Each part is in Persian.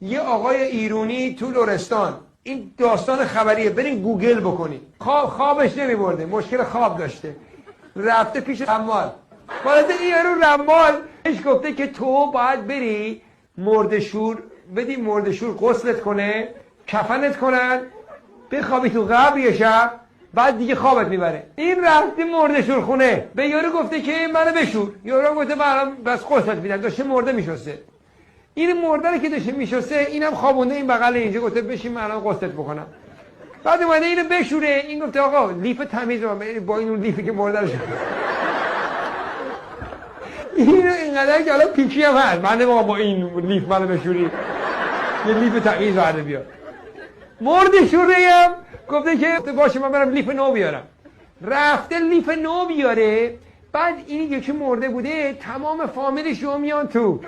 یه آقای ایرانی تو لرستان، این داستان خبریه، برین گوگل بکنید. خوابش نمیبرده، مشکل خواب داشته، رفته پیش رمال. بالاتر این یارو رمال بهش گفته که تو باید بری مردشور بدی، مردشور غسلت کنه، کفنت کنن، بخوابی تو قبر یه شب، بعد دیگه خوابت میبره. این رفته مردشور خونه، به یارو گفته که منو بشور. یارو گفته من بس غسلت میدم. داشته مرده میشسته. این مرده رو که داشته میشسته، اینم خوابونده این بغل اینجا، گفته بشین من الان غسلت بکنم. بعد اومده اینو بشوره، این گفته آقا لیف تمیز با این اون لیفی که مرده رو اینو اینقدر که حالا پیچی هم هست، من نمی‌خوام با این لیف منو بشوری، یه لیف تمیز بعد بیار. مرد شوره هم گفته که باشه من برم لیف نو بیارم. رفته لیف نو بیاره. بعد این یکی مرده بوده، تمام فامیلش رو میان تو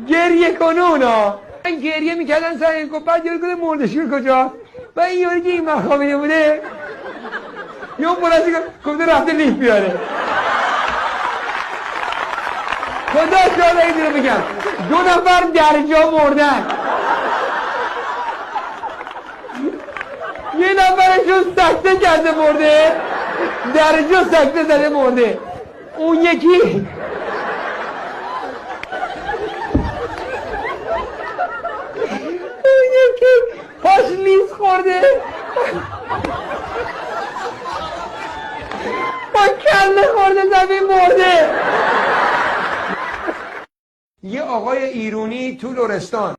گریه کنونا. من گریه میکردن سر گفت. بعد یارو گفته مردشور کجا؟ و این یاری که این مخابیده بوده یا بلنسی گفته رفته لیف بیاره. خدا شاده این رو بگم 2 نفر در جا مردن، یه نفرشون سکته کرده مرده، در جا سکته زده مرده. اون یکی پاش لیز خورده، با کله خورده زمین مرده. یه آقای ایرانی تو لرستان